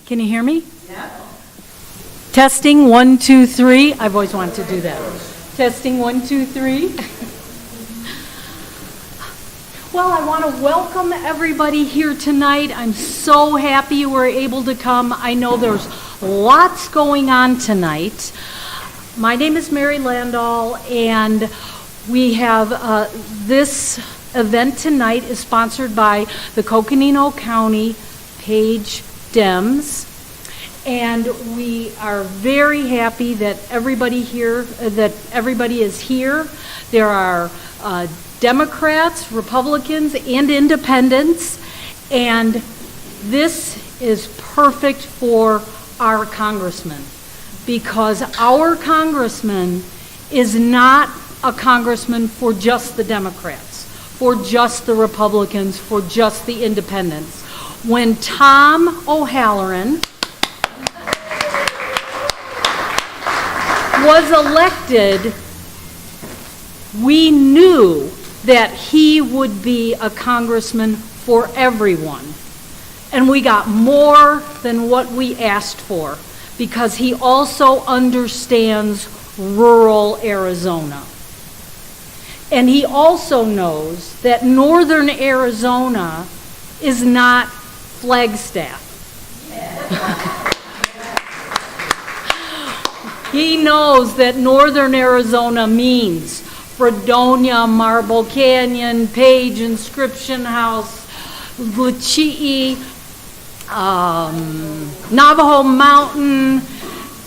Can you hear me? Yeah. Testing, 1, 2, 3. I've always wanted to do that. Testing, 1, 2, 3. Well, I want to welcome everybody here tonight. I'm so happy you were able to come. I know there's lots going on tonight. My name is Mary Landahl, and we have this event tonight is sponsored by the Coconino County Page Dems, and we are very happy that everybody is here. There are Democrats, Republicans, and independents, and this is perfect for our congressman, because our congressman is not a congressman for just the Democrats, for just the Republicans, for just the independents. When Tom O'Halloran was elected, we knew that he would be a congressman for everyone. And we got more than what we asked for, because he also understands rural Arizona. And he also knows that northern Arizona is not Flagstaff. He knows that northern Arizona means Fredonia, Marble Canyon, Page Inscription House, Luchii, Navajo Mountain,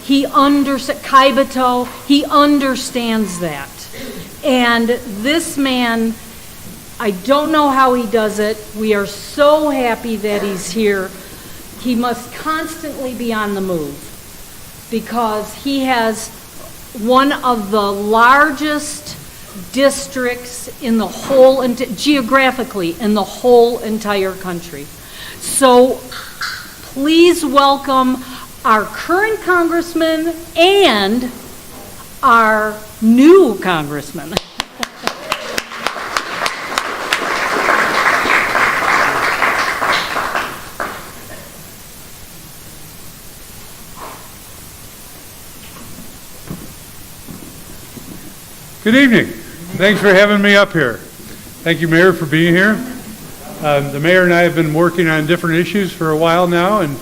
Kaibato. He understands that. And this man, I don't know how he does it. We are so happy that he's here. He must constantly be on the move, because he has one of the largest districts in the whole, geographically, in the whole entire country. So please welcome our current congressman and our new congressman. Good evening. Thanks for having me up here. Thank you, Mayor, for being here. The mayor and I have been working on different issues for a while now, and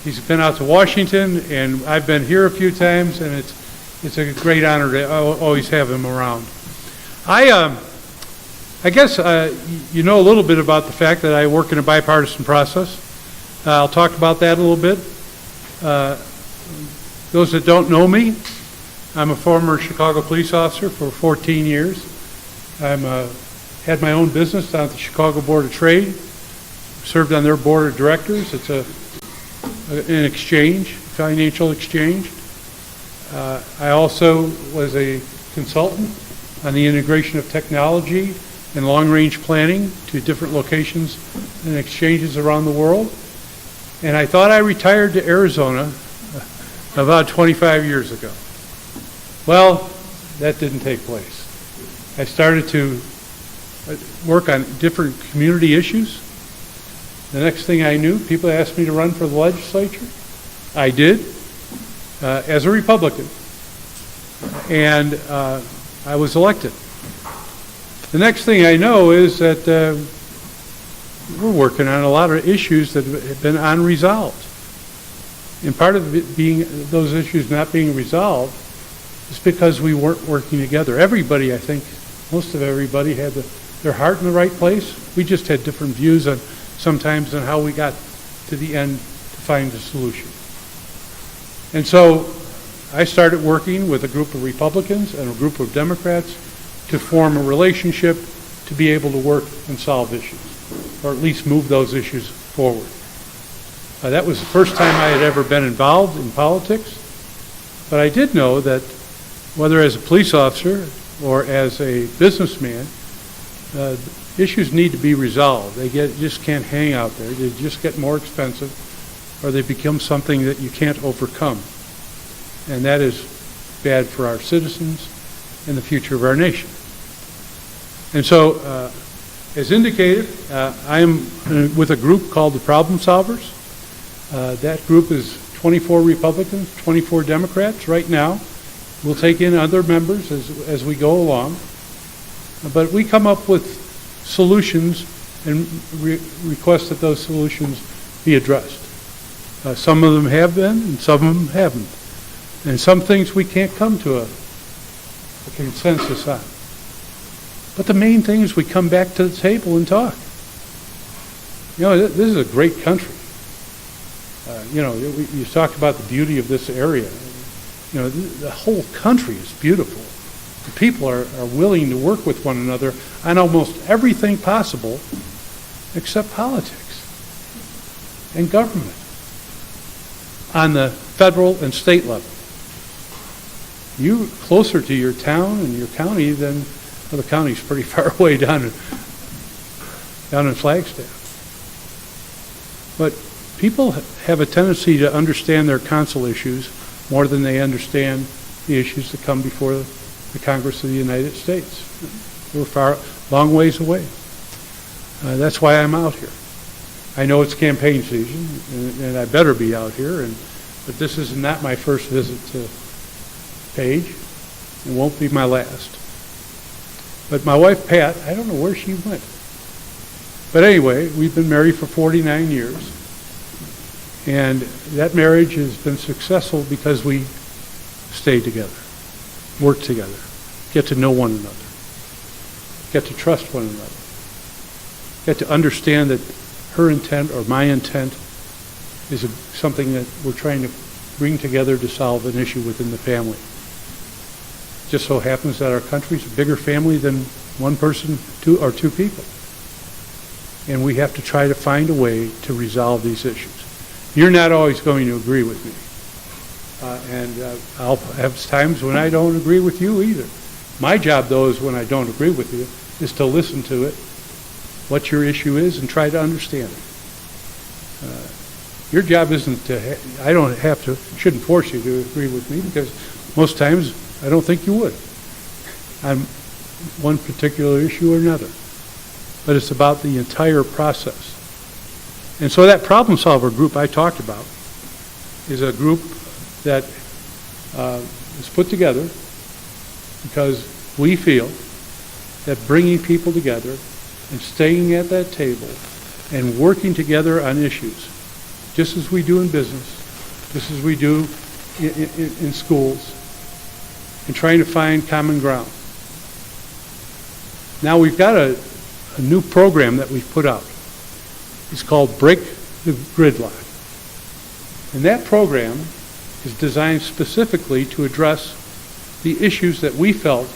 he's been out to Washington, and I've been here a few times, and it's a great honor to always have him around. I guess you know a little bit about the fact that I work in a bipartisan process. I'll talk about that a little bit. Those that don't know me, I'm a former Chicago police officer for 14 years. Had my own business down at the Chicago Board of Trade, served on their board of directors. It's an exchange, financial exchange. I also was a consultant on the integration of technology and long-range planning to different locations and exchanges around the world. And I thought I retired to Arizona about 25 years ago. Well, that didn't take place. I started to work on different community issues. The next thing I knew, people asked me to run for the legislature. I did, as a Republican, and I was elected. The next thing I know is that we're working on a lot of issues that have been unresolved. And part of it being those issues not being resolved is because we weren't working together. Everybody, I think, most of everybody had their heart in the right place. We just had different views on sometimes on how we got to the end to find a solution. And so I started working with a group of Republicans and a group of Democrats to form a relationship to be able to work and solve issues, or at least move those issues forward. That was the first time I had ever been involved in politics, but I did know that whether as a police officer or as a businessman, issues need to be resolved. They just can't hang out there. They just get more expensive, or they become something that you can't overcome. And that is bad for our citizens and the future of our nation. And so, as indicated, I am with a group called the Problem Solvers. That group is 24 Republicans, 24 Democrats right now. We'll take in other members as we go along. But we come up with solutions and request that those solutions be addressed. Some of them have been, and some of them haven't. And some things we can't come to a consensus on. But the main thing is we come back to the table and talk. You know, this is a great country. You know, you talked about the beauty of this area. You know, the whole country is beautiful. The people are willing to work with one another on almost everything possible except politics and government on the federal and state level. You're closer to your town and your county than, well, the county's pretty far away down in Flagstaff. But people have a tendency to understand their council issues more than they understand the issues that come before the Congress of the United States. We're long ways away. That's why I'm out here. I know it's campaign season, and I better be out here, but this is not my first visit to Page. It won't be my last. But my wife, Pat, I don't know where she went. But anyway, we've been married for 49 years, and that marriage has been successful because we stay together, work together, get to know one another, get to trust one another, get to understand that her intent or my intent is something that we're trying to bring together to solve an issue within the family. Just so happens that our country's a bigger family than one person, two people. And we have to try to find a way to resolve these issues. You're not always going to agree with me. I'll have times when I don't agree with you either. My job, though, is when I don't agree with you, is to listen to it, what your issue is, and try to understand it. Your job isn't to, shouldn't force you to agree with me, because most times I don't think you would on one particular issue or another. But it's about the entire process. And so that problem solver group I talked about is a group that is put together because we feel that bringing people together and staying at that table and working together on issues, just as we do in business, just as we do in schools, and trying to find common ground. Now we've got a new program that we've put out. It's called Break the Gridlock. And that program is designed specifically to address the issues that we felt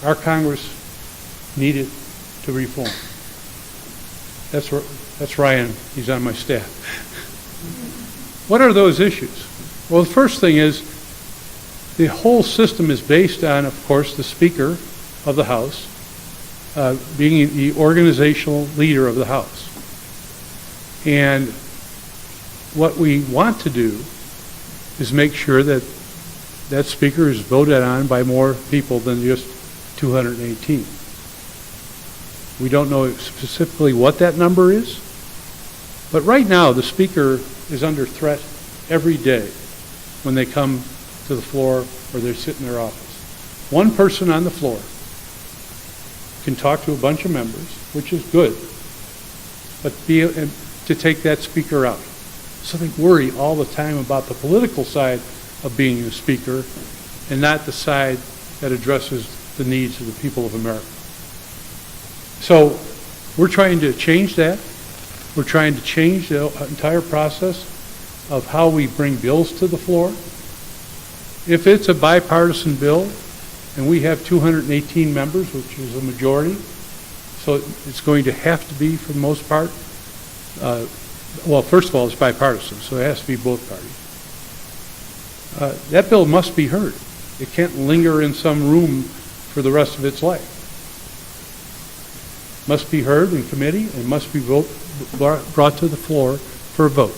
our Congress needed to reform. That's Ryan. He's on my staff. What are those issues? Well, the first thing is the whole system is based on, of course, the Speaker of the House being the organizational leader of the House. And what we want to do is make sure that that Speaker is voted on by more people than just 218. We don't know specifically what that number is, but right now the Speaker is under threat every day when they come to the floor or they sit in their office. One person on the floor can talk to a bunch of members, which is good, but to take that Speaker out. So they worry all the time about the political side of being a Speaker and not the side that addresses the needs of the people of America. So we're trying to change that. We're trying to change the entire process of how we bring bills to the floor. If it's a bipartisan bill and we have 218 members, which is a majority, so it's going to have to be, for the most part, well, first of all, it's bipartisan, so it has to be both parties. That bill must be heard. It can't linger in some room for the rest of its life. Must be heard in committee and must be brought to the floor for a vote.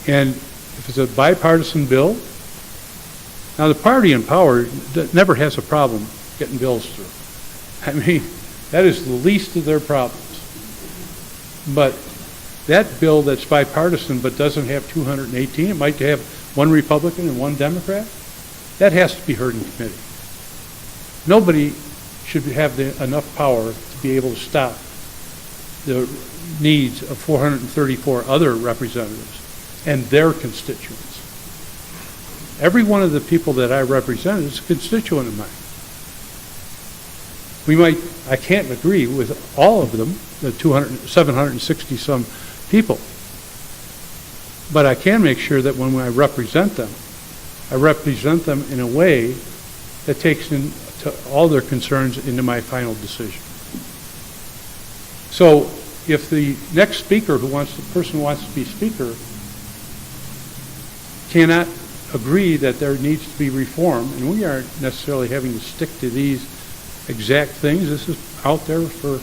And if it's a bipartisan bill, now the party in power never has a problem getting bills through. I mean, that is the least of their problems. But that bill that's bipartisan but doesn't have 218, it might have one Republican and one Democrat, that has to be heard in committee. Nobody should have enough power to be able to stop the needs of 434 other representatives and their constituents. Every one of the people that I represent is a constituent of mine. I can't agree with all of them, the 760 some people, but I can make sure that when I represent them in a way that takes into all their concerns into my final decision. So if the next speaker person who wants to be speaker cannot agree that there needs to be reform, and we aren't necessarily having to stick to these exact things. This is out there for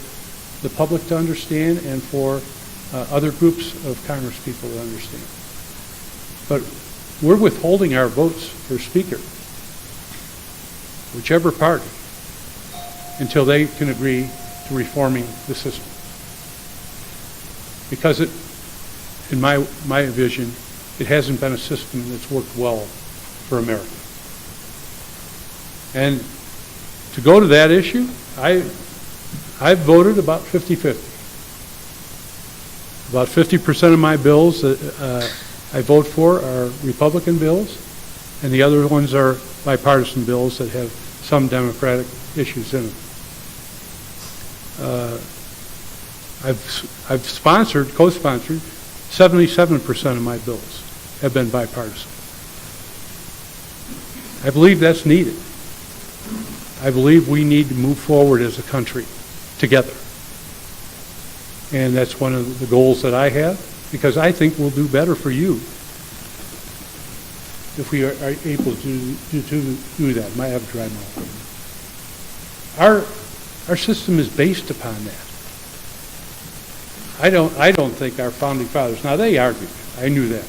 the public to understand and for other groups of Congress people to understand. But we're withholding our votes for speaker, whichever party, until they can agree to reforming the system. Because in my vision, it hasn't been a system that's worked well for America. And to go to that issue, I've voted about 50-50. About 50% of my bills that I vote for are Republican bills, and the other ones are bipartisan bills that have some Democratic issues in them. I've co-sponsored 77% of my bills have been bipartisan. I believe that's needed. I believe we need to move forward as a country together. And that's one of the goals that I have, because I think we'll do better for you if we are able to do that. Might have a dry mouth. Our system is based upon that. I don't think our founding fathers, now they argued, I knew that,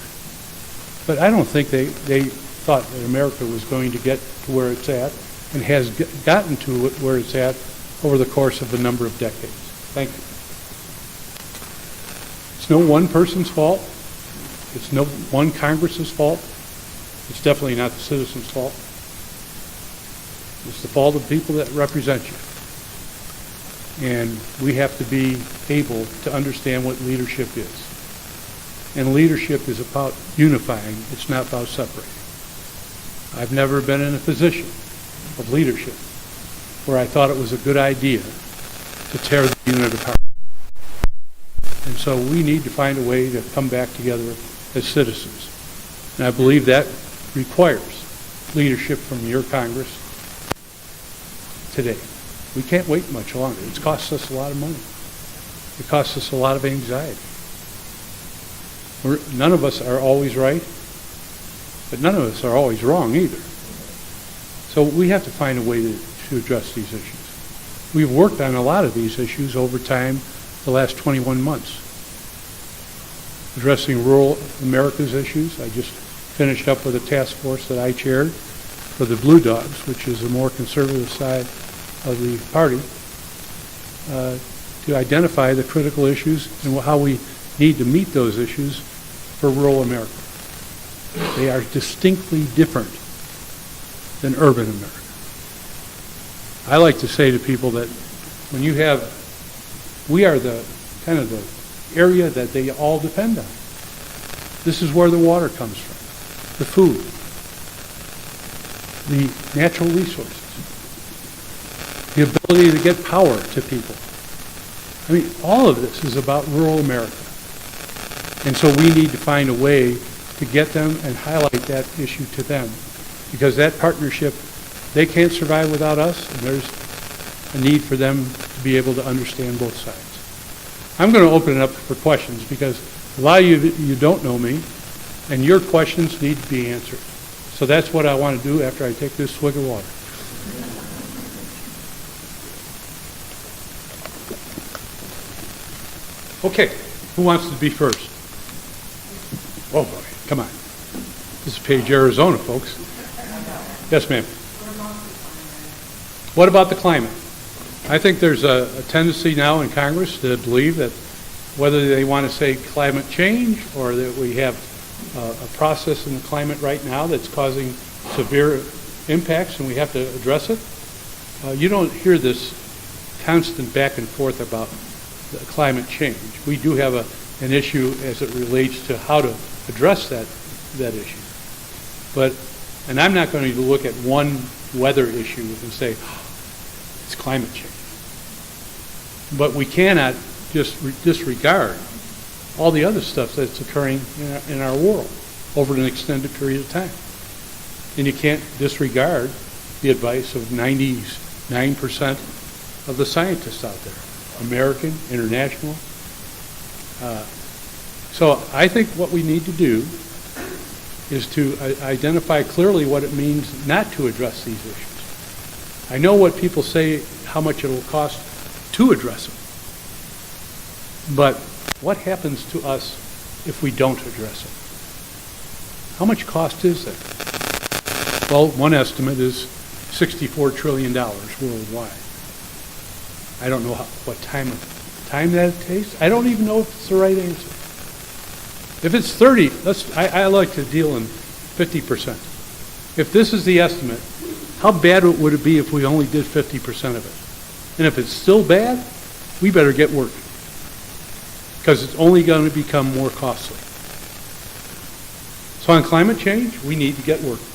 but I don't think they thought that America was going to get to where it's at and has gotten to where it's at over the course of a number of decades. Thank you. It's no one person's fault. It's no one Congress's fault. It's definitely not the citizens' fault. It's the fault of the people that represent you. And we have to be able to understand what leadership is. And leadership is about unifying. It's not about separating. I've never been in a position of leadership where I thought it was a good idea to tear the unit apart. And so we need to find a way to come back together as citizens. And I believe that requires leadership from your Congress today. We can't wait much longer. It's cost us a lot of money. It costs us a lot of anxiety. None of us are always right, but none of us are always wrong either. So we have to find a way to address these issues. We've worked on a lot of these issues over time, the last 21 months. Addressing rural America's issues. I just finished up with a task force that I chaired for the Blue Dogs, which is the more conservative side of the party, to identify the critical issues and how we need to meet those issues for rural America. They are distinctly different than urban America. I like to say to people that when we are the kind of the area that they all depend on. This is where the water comes from, the food, the natural resources, the ability to get power to people. I mean, all of this is about rural America. And so we need to find a way to get them and highlight that issue to them, because that partnership, they can't survive without us, and there's a need for them to be able to understand both sides. I'm going to open it up for questions, because a lot of you don't know me, and your questions need to be answered. So that's what I want to do after I take this swig of water. Okay, who wants to be first? Oh boy, come on. This is Page, Arizona, folks. Yes, ma'am. What about the climate? I think there's a tendency now in Congress to believe that whether they want to say climate change or that we have a process in the climate right now that's causing severe impacts and we have to address it. You don't hear this constant back and forth about the climate change. We do have an issue as it relates to how to address that issue. And I'm not going to look at one weather issue and say, it's climate change. But we cannot just disregard all the other stuff that's occurring in our world over an extended period of time. And you can't disregard the advice of 99% of the scientists out there, American, international. So I think what we need to do is to identify clearly what it means not to address these issues. I know what people say, how much it will cost to address them. But what happens to us if we don't address it? How much cost is there? Well, one estimate is $64 trillion worldwide. I don't know what time that takes. I don't even know if it's the right answer. If it's 30, I like to deal in 50%. If this is the estimate, how bad would it be if we only did 50% of it? And if it's still bad, we better get working, because it's only going to become more costly. So on climate change, we need to get working,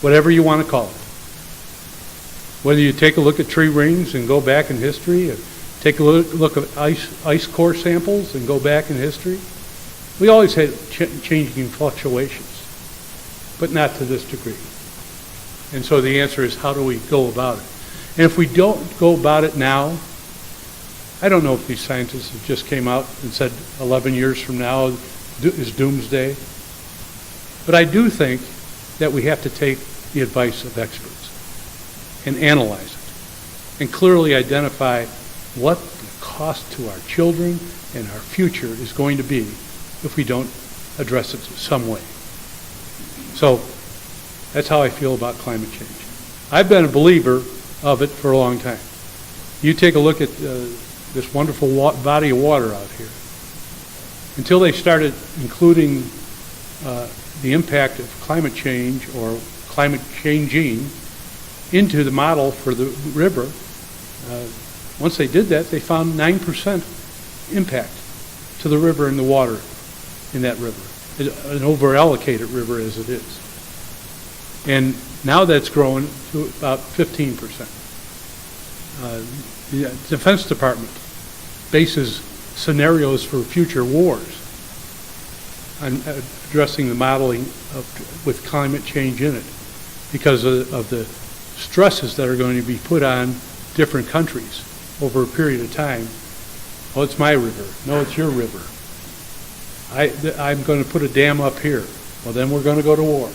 whatever you want to call it. Whether you take a look at tree rings and go back in history, or take a look at ice core samples and go back in history, we always had changing fluctuations, but not to this degree. And so the answer is, how do we go about it? And if we don't go about it now, I don't know if these scientists have just came out and said 11 years from now is doomsday, but I do think that we have to take the advice of experts and analyze it and clearly identify what the cost to our children and our future is going to be if we don't address it some way. So that's how I feel about climate change. I've been a believer of it for a long time. You take a look at this wonderful body of water out here. Until they started including the impact of climate change or climate changing into the model for the river, once they did that, they found 9% impact to the river and the water in that river, an over-allocated river as it is. And now that's grown to about 15%. The Defense Department bases scenarios for future wars on addressing the modeling with climate change in it because of the stresses that are going to be put on different countries over a period of time. Oh, it's my river. No, it's your river. I'm going to put a dam up here. Well, then we're going to go to war.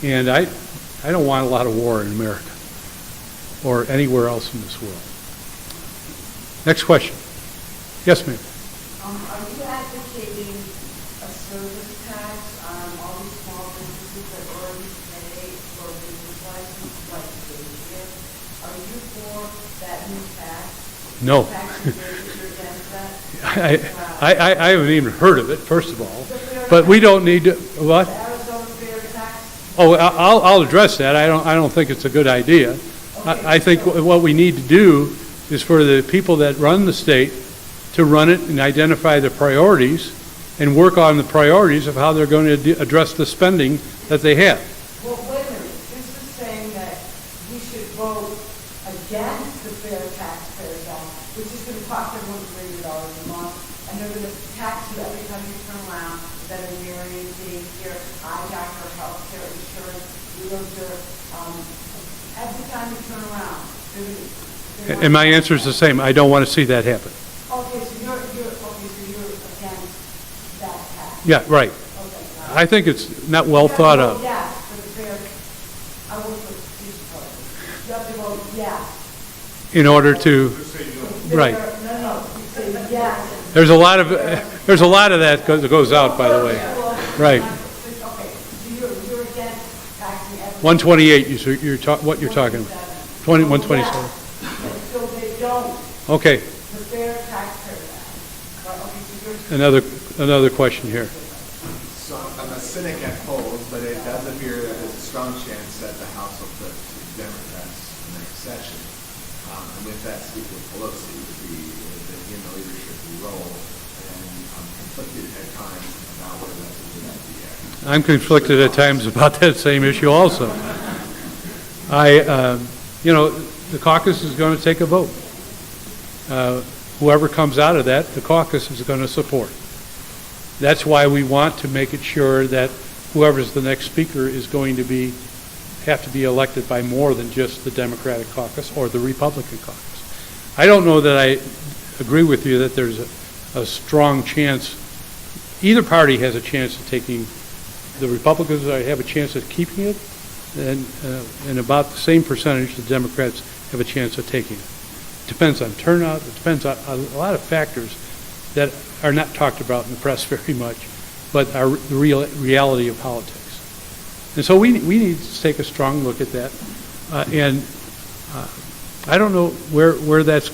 And I don't want a lot of war in America or anywhere else in this world. Next question. Yes, ma'am. Are you advocating a service tax on all these small businesses that already pay for a business license, like daycare? Are you for that new tax? No. Tax you're against that? I haven't even heard of it, first of all. But we don't need to, what? The Arizona fair tax? Oh, I'll address that. I don't think it's a good idea. Okay, I think what we need to do is for the people that run the state to run it and identify the priorities and work on the priorities of how they're going to address the spending that they have. Well, wait a minute. This is saying that we should vote against the fair taxpayers act, which is going to cost everyone $300 a month, and they're going to tax you every time you turn around, veterinarian, daycare, eye doctor, health care, insurance, realtor, every time you turn around. And my answer is the same. I don't want to see that happen. Okay, so you're against that tax. Yeah, right. Okay. I think it's not well thought of. Yes, for the fair. I work for the police department. You have to vote yes. In order to, right. No, you say yes. There's a lot of that goes out, by the way. Right. Okay, so you're against taxing everyone. 128. What you're talking about? 127. So they don't. Okay. The fair taxpayer Another question here. So I'm a cynic at polls, but it does appear that there's a strong chance that the House will flip to Democrats in the next session. And with that, Speaker Pelosi would be in the leadership role, and I'm conflicted at times about whether that's a good idea. I'm conflicted at times about that same issue also. The caucus is going to take a vote. Whoever comes out of that, the caucus is going to support. That's why we want to make it sure that whoever's the next speaker is going to have to be elected by more than just the Democratic caucus or the Republican caucus. I don't know that I agree with you that there's a strong chance. Either party has a chance of taking. The Republicans have a chance of keeping it, and about the same percentage the Democrats have a chance of taking it. Depends on turnout. It depends on a lot of factors that are not talked about in the press very much, but are the reality of politics. And so we need to take a strong look at that. I don't know where that's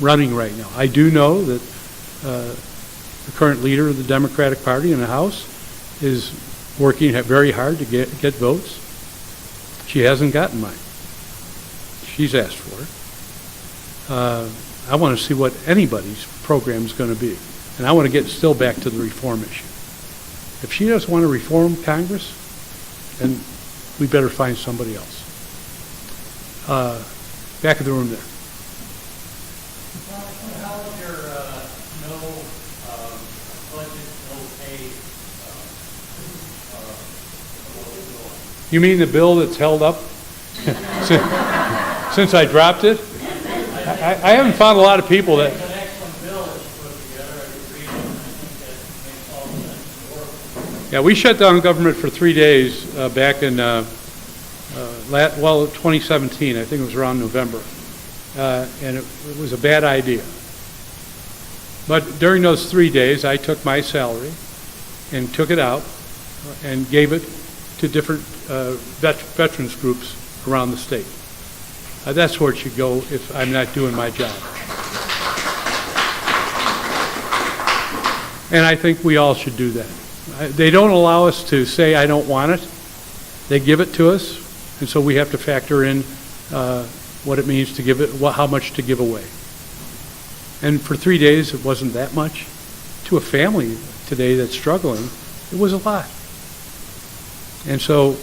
running right now. I do know that the current leader of the Democratic Party in the House is working very hard to get votes. She hasn't gotten mine. She's asked for it. I want to see what anybody's program is going to be. And I want to get still back to the reform issue. If she doesn't want to reform Congress, then we better find somebody else. Back of the room there. How is your no budget, no pay? You mean the bill that's held up since I dropped it? I haven't found a lot of people that. It's an excellent bill that you put together. I agree, and I think that makes all the sense in the world. Yeah, we shut down government for 3 days back in 2017. I think it was around November, and it was a bad idea. But during those 3 days, I took my salary and took it out and gave it to different veterans groups around the state. That's where it should go if I'm not doing my job. And I think we all should do that. They don't allow us to say, I don't want it. They give it to us, and so we have to factor in what it means to give it, how much to give away. And for 3 days, it wasn't that much. To a family today that's struggling, it was a lot. And so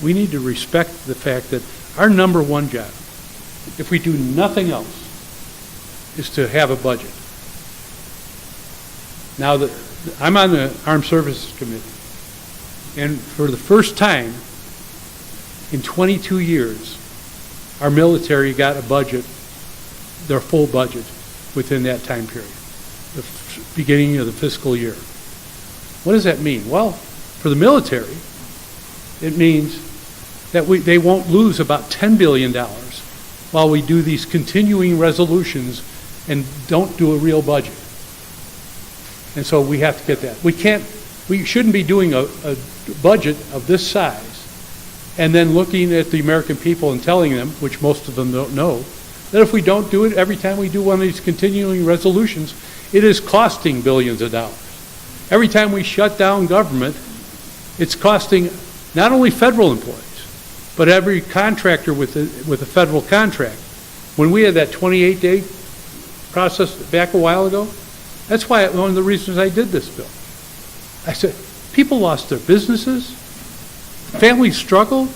we need to respect the fact that our number one job, if we do nothing else, is to have a budget. Now, I'm on the Armed Services Committee, and for the first time in 22 years, our military got a budget, their full budget, within that time period, the beginning of the fiscal year. What does that mean? Well, for the military, it means that they won't lose about $10 billion while we do these continuing resolutions and don't do a real budget. And so we have to get that. We shouldn't be doing a budget of this size and then looking at the American people and telling them, which most of them don't know, that if we don't do it every time we do one of these continuing resolutions, it is costing billions of dollars. Every time we shut down government, it's costing not only federal employees, but every contractor with a federal contract. When we had that 28-day process back a while ago, that's why one of the reasons I did this bill. I said, people lost their businesses, families struggled.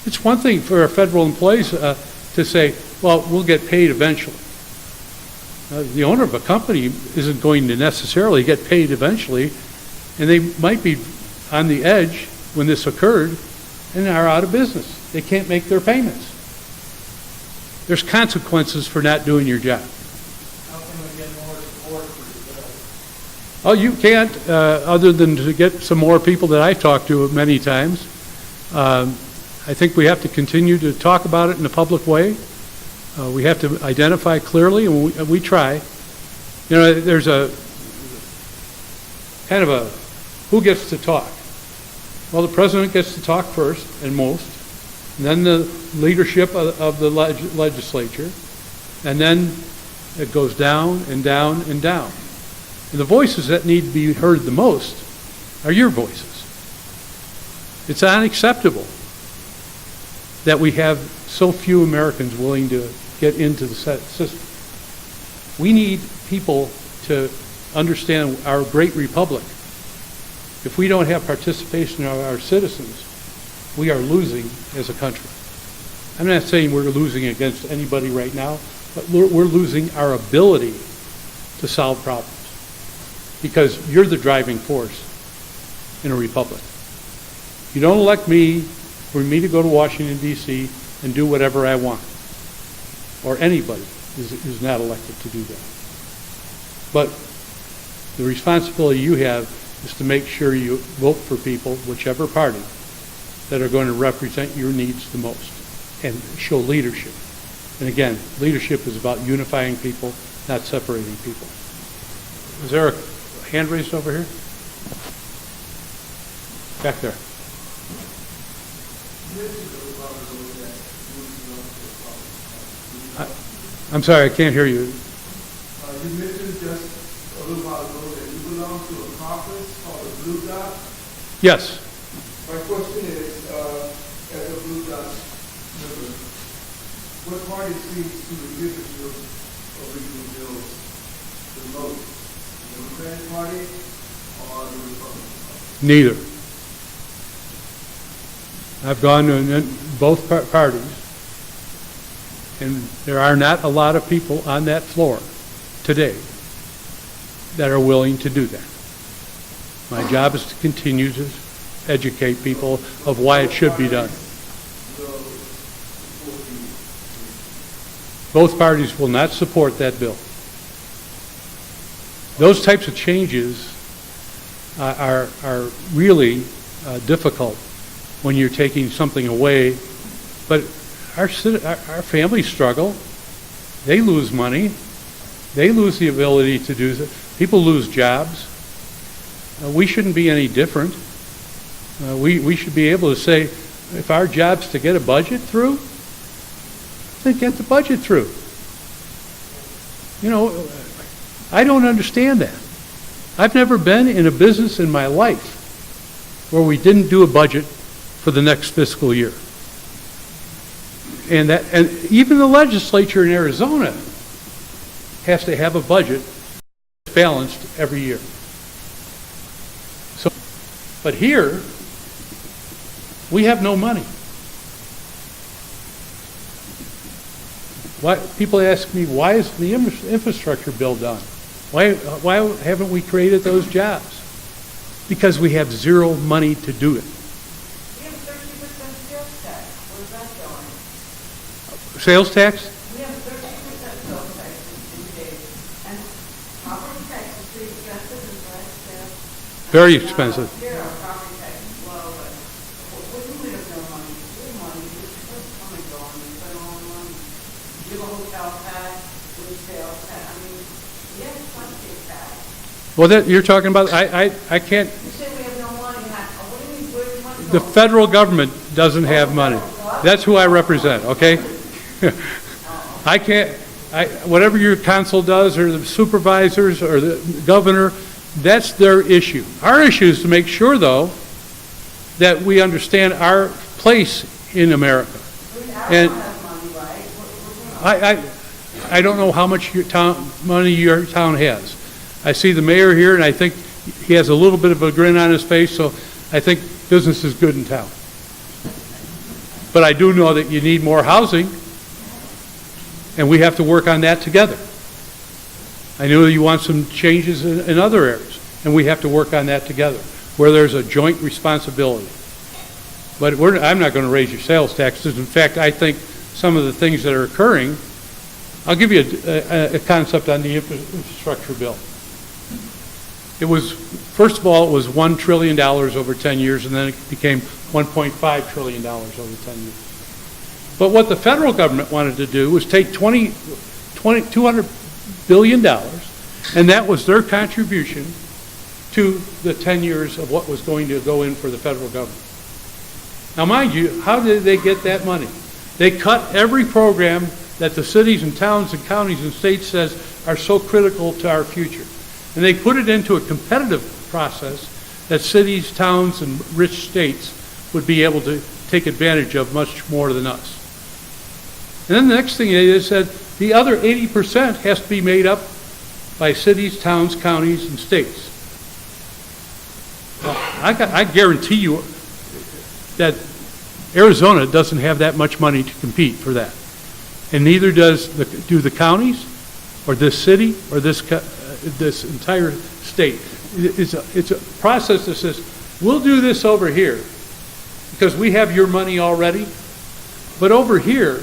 It's one thing for our federal employees to say, well, we'll get paid eventually. The owner of a company isn't going to necessarily get paid eventually, and they might be on the edge when this occurred and are out of business. They can't make their payments. There's consequences for not doing your job. How can we get more support for the bill? Oh, you can't, other than to get some more people that I've talked to many times. I think we have to continue to talk about it in a public way. We have to identify clearly, and we try. You know, there's a kind of a who gets to talk. Well, the president gets to talk first and most, and then the leadership of the legislature, and then it goes down and down and down. And the voices that need to be heard the most are your voices. It's unacceptable that we have so few Americans willing to get into the system. We need people to understand our great republic. If we don't have participation of our citizens, we are losing as a country. I'm not saying we're losing against anybody right now, but we're losing our ability to solve problems because you're the driving force in a republic. You don't elect me for me to go to Washington, D.C. and do whatever I want, or anybody is not elected to do that. But the responsibility you have is to make sure you vote for people, whichever party, that are going to represent your needs the most and show leadership. And again, leadership is about unifying people, not separating people. Is there a hand raised over here? Back there. I'm sorry, I can't hear you. You mentioned just a little while ago that you belong to a conference called the Blue Dot. Yes. My question is, as a Blue Dot member, what party seems to inhibit your original bills the most? The Democratic Party or the Republican Party? Neither. I've gone to both parties, and there are not a lot of people on that floor today that are willing to do that. My job is to continue to educate people of why it should be done. Both parties will not support that bill. Those types of changes are really difficult when you're taking something away. But our families struggle. They lose money. They lose the ability to do that. People lose jobs. We shouldn't be any different. We should be able to say, if our job's to get a budget through, then get the budget through. You know, I don't understand that. I've never been in a business in my life where we didn't do a budget for the next fiscal year. And even the legislature in Arizona has to have a budget balanced every year. So, but here, we have no money. People ask me, why is the infrastructure bill done? Why haven't we created those jobs? Because we have zero money to do it. We have 30% sales tax. Where's that going? Sales tax? We have 30% sales tax in state. And property tax is pretty expensive, is that? Very expensive. Here, our property tax is low, but we have no money. We have money. It's just come and go, and we spend all the money. You have a hotel tax, we sales tax. I mean, we have plenty of tax. Well, you're talking about, I can't, You say we have no money. What do you mean, where's the money the going? federal government doesn't have money. That's who I represent, okay? I can't, whatever your council does, or the supervisors, or the governor, that's their issue. Our issue is to make sure, though, that we understand our place in America. And I don't know how much money your town has. I see the mayor here, and I think he has a little bit of a grin on his face, so I think business is good in town. But I do know that you need more housing, and we have to work on that together. I know you want some changes in other areas, and we have to work on that together, where there's a joint responsibility. But I'm not going to raise your sales taxes. In fact, I think some of the things that are occurring, I'll give you a concept on the infrastructure bill. It was, first of all, it was $1 trillion over 10 years, and then it became $1.5 trillion over 10 years. But what the federal government wanted to do was take $200 billion, and that was their contribution to the 10 years of what was going to go in for the federal government. Now, mind you, how did they get that money? They cut every program that the cities and towns and counties and states says are so critical to our future. And they put it into a competitive process that cities, towns, and rich states would be able to take advantage of much more than us. And then the next thing they said, the other 80% has to be made up by cities, towns, counties, and states. Well, I guarantee you that Arizona doesn't have that much money to compete for that. And neither do the counties, or this city, or this entire state. It's a process that says, we'll do this over here because we have your money already. But over here,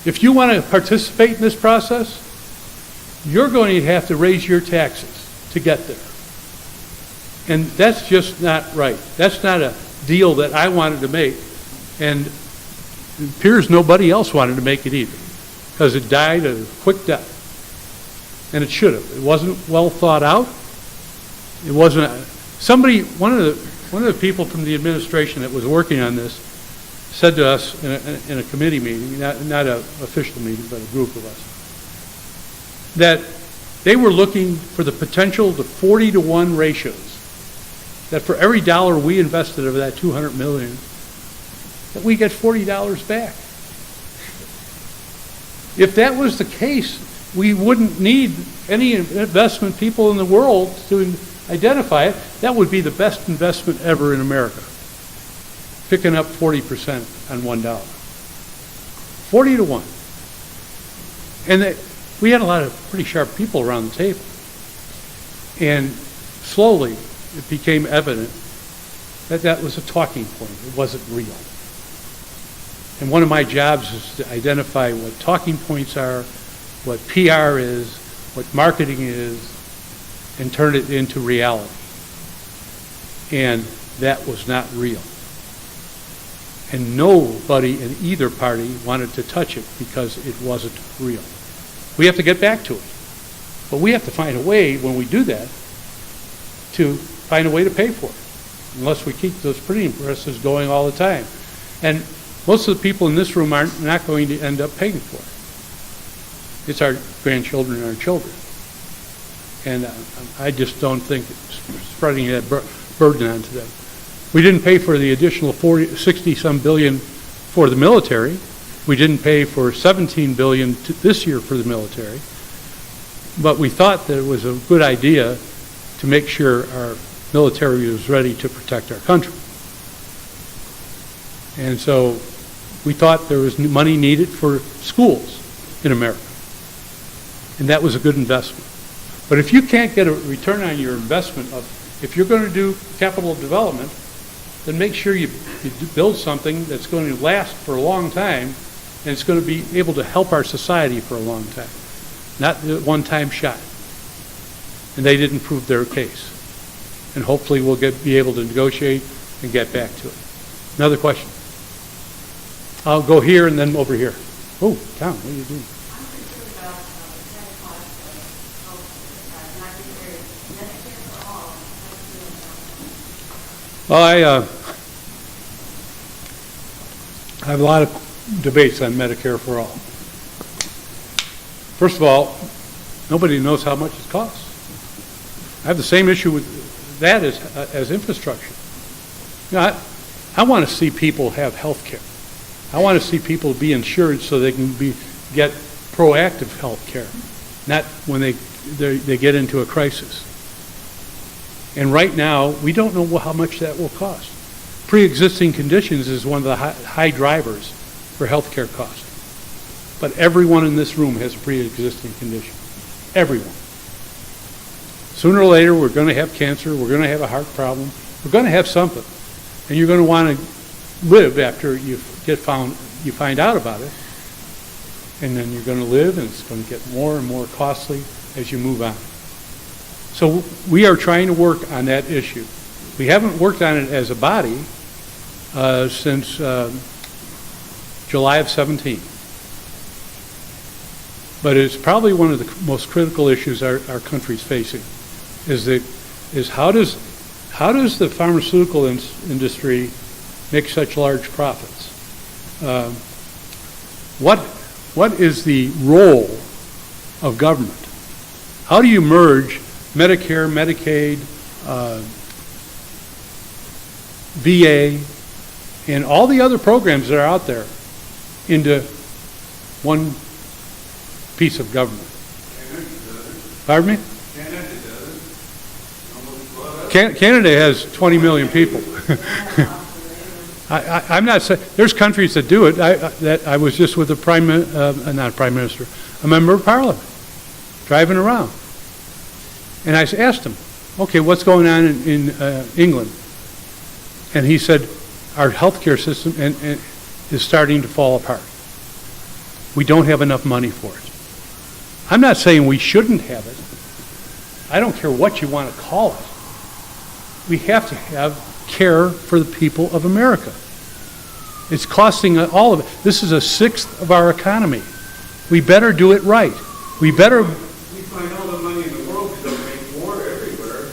if you want to participate in this process, you're going to have to raise your taxes to get there. And that's just not right. That's not a deal that I wanted to make. And it appears nobody else wanted to make it either, because it died a quick death. And it should have. It wasn't well thought out. It wasn't. One of the people from the administration that was working on this said to us in a committee meeting, not an official meeting, but a group of us, that they were looking for the potential to 40-to-1 ratios. That for every dollar we invested of that $200 million, that we get $40 back. If that was the case, we wouldn't need any investment people in the world to identify it. That would be the best investment ever in America. Picking up 40% on $1. 40-to-1. And we had a lot of pretty sharp people around the table. And slowly it became evident that that was a talking point. It wasn't real. And one of my jobs is to identify what talking points are, what PR is, what marketing is, and turn it into reality. And that was not real. And nobody in either party wanted to touch it because it wasn't real. We have to get back to it. But we have to find a way, when we do that, to find a way to pay for it, unless we keep those printing presses going all the time. And most of the people in this room are not going to end up paying for it. It's our grandchildren and our children. And I just don't think spreading that burden onto them. We didn't pay for the additional 60-some billion for the military. We didn't pay for $17 billion this year for the military. But we thought that it was a good idea to make sure our military was ready to protect our country. And so we thought there was money needed for schools in America. And that was a good investment. But if you can't get a return on your investment if you're going to do capital development, then make sure you build something that's going to last for a long time, and it's going to be able to help our society for a long time. Not the one-time shot. And they didn't prove their case. And hopefully we'll be able to negotiate and get back to it. Another question? I'll go here and then over here. Oh, Tom, what are you doing? I'm concerned about the cost of health, not considered Medicare for all. Well, I have a lot of debates on Medicare for all. First of all, nobody knows how much it costs. I have the same issue with that as infrastructure. You know, I want to see people have health care. I want to see people be insured so they can get proactive health care, not when they get into a crisis. And right now, we don't know how much that will cost. Pre-existing conditions is one of the high drivers for health care costs. But everyone in this room has a pre-existing condition. Everyone. Sooner or later, we're going to have cancer, we're going to have a heart problem, we're going to have something. And you're going to want to live after you find out about it. And then you're going to live, and it's going to get more and more costly as you move on. So we are trying to work on that issue. We haven't worked on it as a body since July of 17. But it's probably one of the most critical issues our country's facing. Is how does the pharmaceutical industry make such large profits? What is the role of government How do you merge Medicare, Medicaid, VA, and all the other programs that are out there into one piece of government? Canada does it. Pardon me? Canada does it. Almost brought up. Canada has 20 million people. I'm not saying, there's countries that do it. I was just with a not prime minister, a member of parliament, driving around. And I asked him, okay, what's going on in England? And he said, our healthcare system is starting to fall apart. We don't have enough money for it. I'm not saying we shouldn't have it. I don't care what you want to call it. We have to have care for the people of America. It's costing all of it. This is a sixth of our economy. We better do it right. We better. We find all the money in the world to make war everywhere.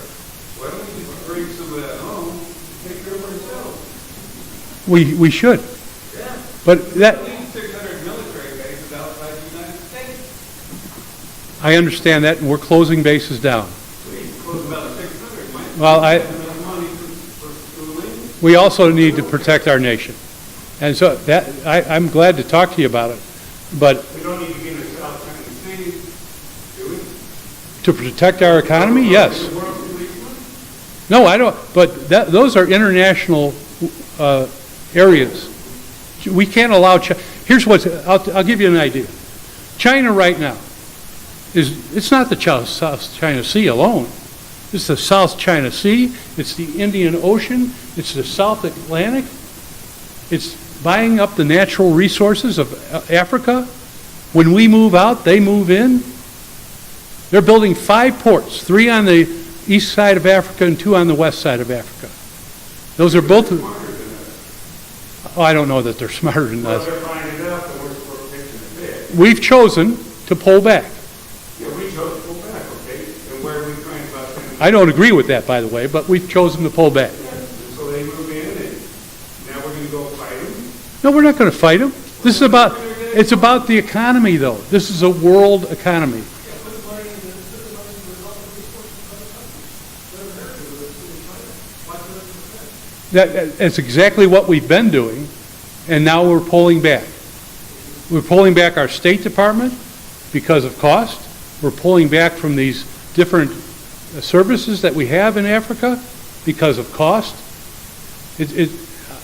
Why don't we just bring some of that home and take care of ourselves? We should. Yeah. But that. At least 600 military bases outside the United States. I understand that, and we're closing bases down. We close about 600. Might Well, enough money for schooling. we also need to protect our nation. And so that I'm glad to talk to you about it. But We don't need to get into South China Sea, do we? to protect our economy, yes. The world policeman? No, I don't. But those are international areas. We can't allow. Here's what I'll give you an idea. China right now it's not the South China Sea alone. It's the South China Sea. It's the Indian Ocean. It's the South Atlantic. It's buying up the natural resources of Africa. When we move out, they move in. They're building 5 ports, 3 on the east side of Africa and 2 on the west side of Africa. Those are both. Oh, I don't know that they're smarter than Well, us. they're finding out that we're fixing it big. We've chosen to pull back. Yeah, we chose to pull back, okay? And where are we trying about sending? I don't agree with that, by the way, but we've chosen to pull back. So they move in and now we're gonna go fight them? No, we're not going to fight them. It's about the economy, though. This is a world economy. That's exactly what we've been doing, and now we're pulling back. We're pulling back our State Department because of cost. We're pulling back from these different services that we have in Africa because of cost.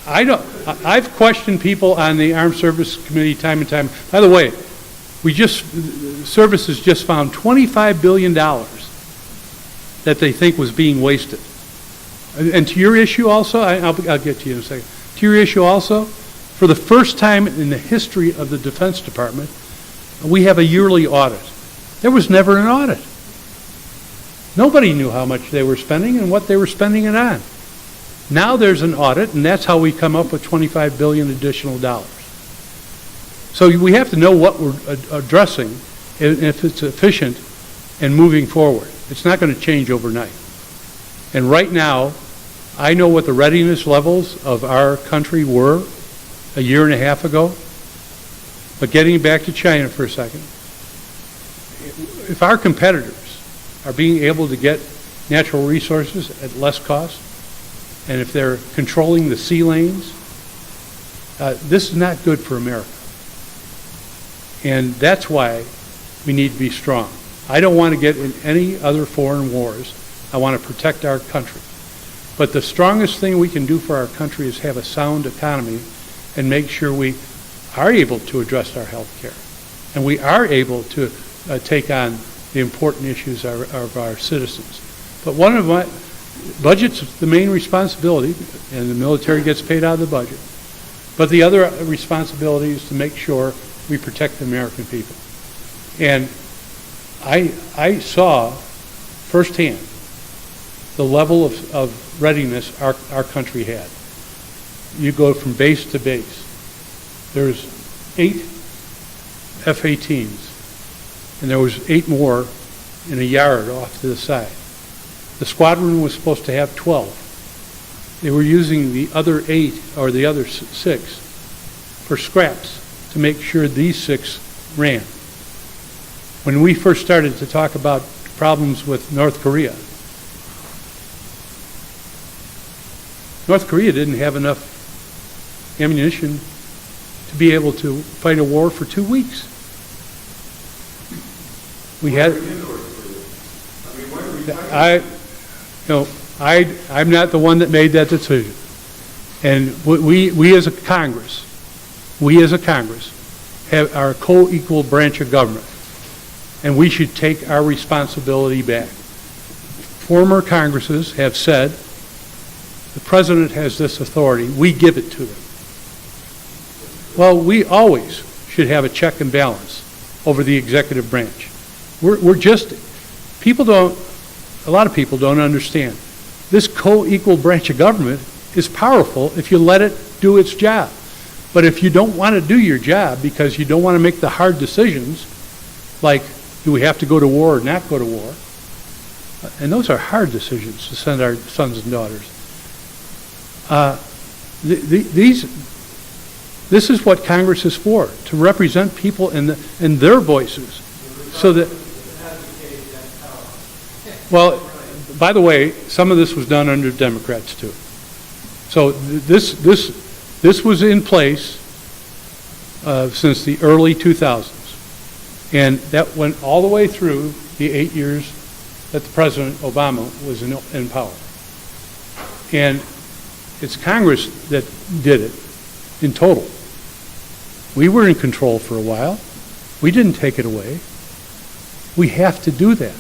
I've questioned people on the Armed Service Committee time and time. By the way, services just found $25 billion that they think was being wasted. And to your issue also, I'll get to you in a second. To your issue also, for the first time in the history of the Defense Department, we have a yearly audit. There was never an audit. Nobody knew how much they were spending and what they were spending it on. Now there's an audit, and that's how we come up with $25 billion additional dollars. So we have to know what we're addressing and if it's efficient and moving forward. It's not going to change overnight. And right now, I know what the readiness levels of our country were a year and a half ago. But getting back to China for a second, if our competitors are being able to get natural resources at less cost, and if they're controlling the sea lanes, this is not good for America. And that's why we need to be strong. I don't want to get in any other foreign wars. I want to protect our country. But the strongest thing we can do for our country is have a sound economy and make sure we are able to address our health care. And we are able to take on the important issues of our citizens. But one of my budget's the main responsibility, and the military gets paid out of the budget. But the other responsibility is to make sure we protect the American people. And I saw firsthand the level of readiness our country had. You go from base to base. There's 8 F-18s, and there was 8 more in a yard off to the side. The squadron was supposed to have 12. They were using the other 8 or the other 6 for scraps to make sure these 6 ran. When we first started to talk about problems with North Korea. North Korea didn't have enough ammunition to be able to fight a war for 2 weeks. We had, I'm not the one that made that decision. And we as a Congress are a co-equal branch of government, and we should take our responsibility back. Former Congresses have said the president has this authority, we give it to them. Well, we always should have a check and balance over the executive branch. We're just, a lot of people don't understand. This co-equal branch of government is powerful if you let it do its job. But if you don't want to do your job because you don't want to make the hard decisions, like do we have to go to war or not go to war, and those are hard decisions to send our sons and daughters. This is what Congress is for, to represent people in their voices, so that. Well, by the way, some of this was done under Democrats too. So this was in place since the early 2000s, and that went all the way through the 8 years that the President Obama was in power. And it's Congress that did it in total. We were in control for a while. We didn't take it away. We have to do that.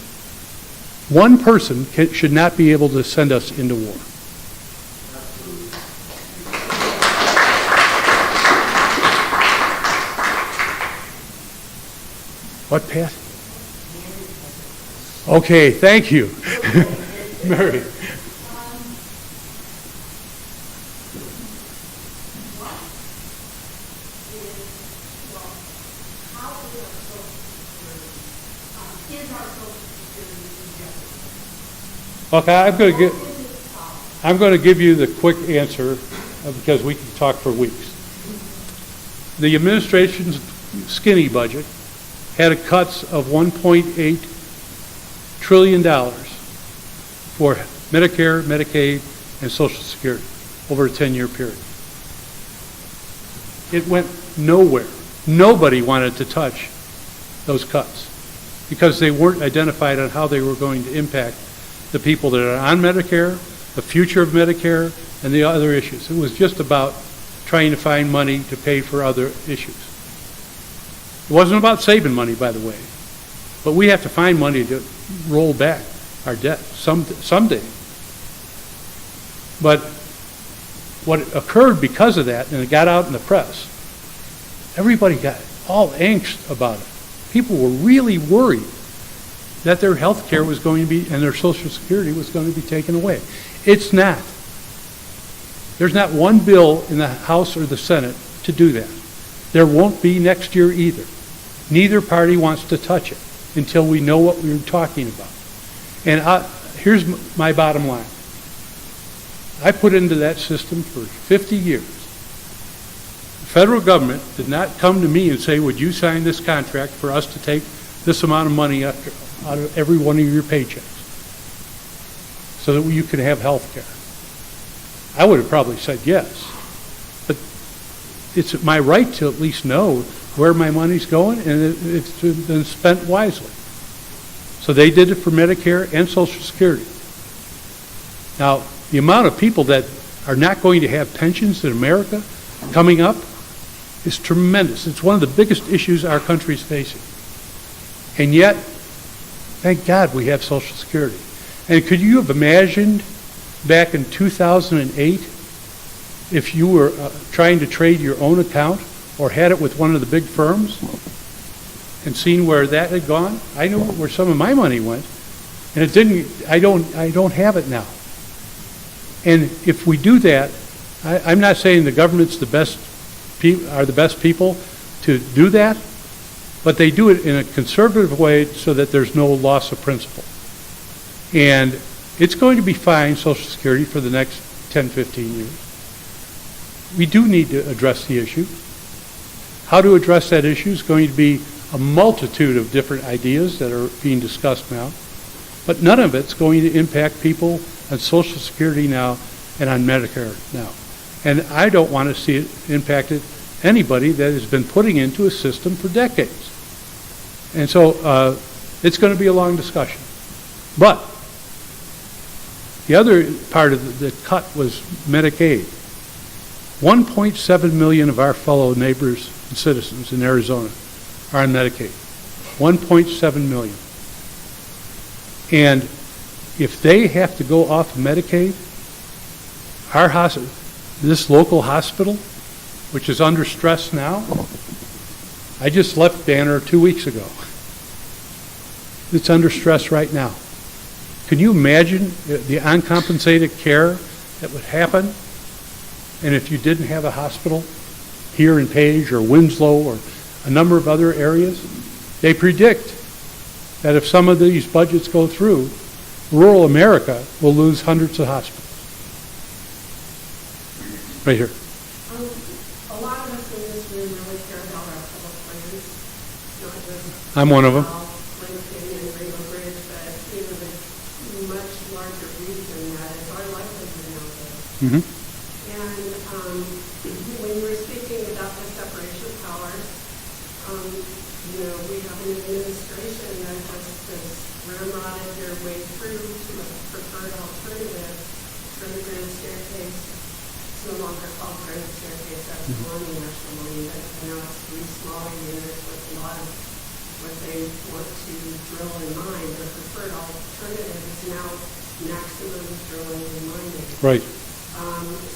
One person should not be able to send us into war. What, Pat? Okay, thank you. Mary. Okay, I'm going to give you the quick answer because we can talk for weeks. The administration's skinny budget had cuts of $1.8 trillion for Medicare, Medicaid, and Social Security over a 10-year period. It went nowhere. Nobody wanted to touch those cuts because they weren't identified on how they were going to impact the people that are on Medicare, the future of Medicare, and the other issues. It was just about trying to find money to pay for other issues. It wasn't about saving money, by the way, but we have to find money to roll back our debt someday. But what occurred because of that, and it got out in the press, everybody got all angst about it. People were really worried that their health care was going to be, and their Social Security was going to be taken away. It's not. There's not one bill in the House or the Senate to do that. There won't be next year either. Neither party wants to touch it until we know what we're talking about. And here's my bottom line. I put into that system for 50 years. The federal government did not come to me and say, would you sign this contract for us to take this amount of money out of every one of your paychecks so that you could have health care. I would have probably said yes. But it's my right to at least know where my money's going, and it's been spent wisely. So they did it for Medicare and Social Security. Now, the amount of people that are not going to have pensions in America coming up is tremendous. It's one of the biggest issues our country is facing. And yet, thank God we have Social Security. And could you have imagined back in 2008 if you were trying to trade your own account or had it with one of the big firms and seen where that had gone? I know where some of my money went, and it didn't. I don't have it now. And if we do that, I'm not saying the government's the best people to do that, but they do it in a conservative way so that there's no loss of principle. And it's going to be fine, Social Security, for the next 10, 15 years. We do need to address the issue. How to address that issue is going to be a multitude of different ideas that are being discussed now. But none of it's going to impact people on Social Security now and on Medicare now. And I don't want to see it impacted anybody that has been putting into a system for decades. And so it's going to be a long discussion. But the other part of the cut was Medicaid. 1.7 million of our fellow neighbors and citizens in Arizona are on Medicaid. 1.7 million. And if they have to go off Medicaid, this local hospital, which is under stress now, I just left Banner 2 weeks ago. It's under stress right now. Can you imagine the uncompensated care that would happen? And if you didn't have a hospital here in Page or Winslow or a number of other areas, they predict that if some of these budgets go through, rural America will lose hundreds of hospitals. Right here. A lot of us in this room really care about our public plans, not just. I'm one of them. Lansing and Rainbow Bridge, but even a much larger region that is our livelihood nowadays. Mm-hmm. And when you were speaking about the separation of powers, we have an administration that has ramrodded their way through to a preferred alternative for the grand staircase. It's no longer called grand staircase, that's Colonial National Monument. Now it's 3 smaller units with a lot of what they want to drill and mine. Their preferred alternative is now maximum drilling and mining. Right.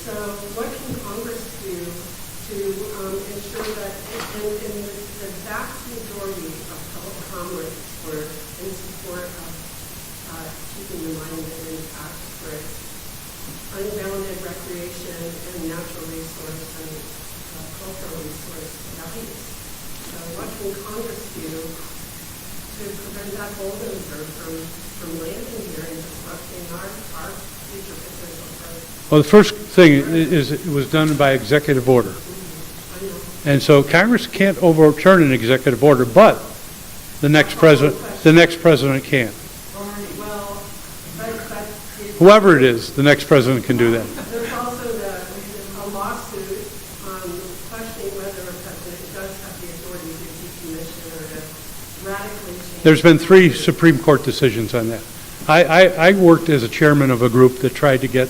So what can Congress do to ensure that, and the vast majority of public comments were in support of keeping the monument intact for its unbounded recreation and natural resource and cultural resource values. So what can Congress do to prevent that bulldozer from landing here and disrupting our future potential growth? Well, the first thing is it was done by executive order. And so Congress can't overturn an executive order, but the next president can. Well, but Whoever it is, the next president can do that. there's also a lawsuit questioning whether a president does have the authority to decommission or to radically change. There's been 3 Supreme Court decisions on that. I worked as a chairman of a group that tried to get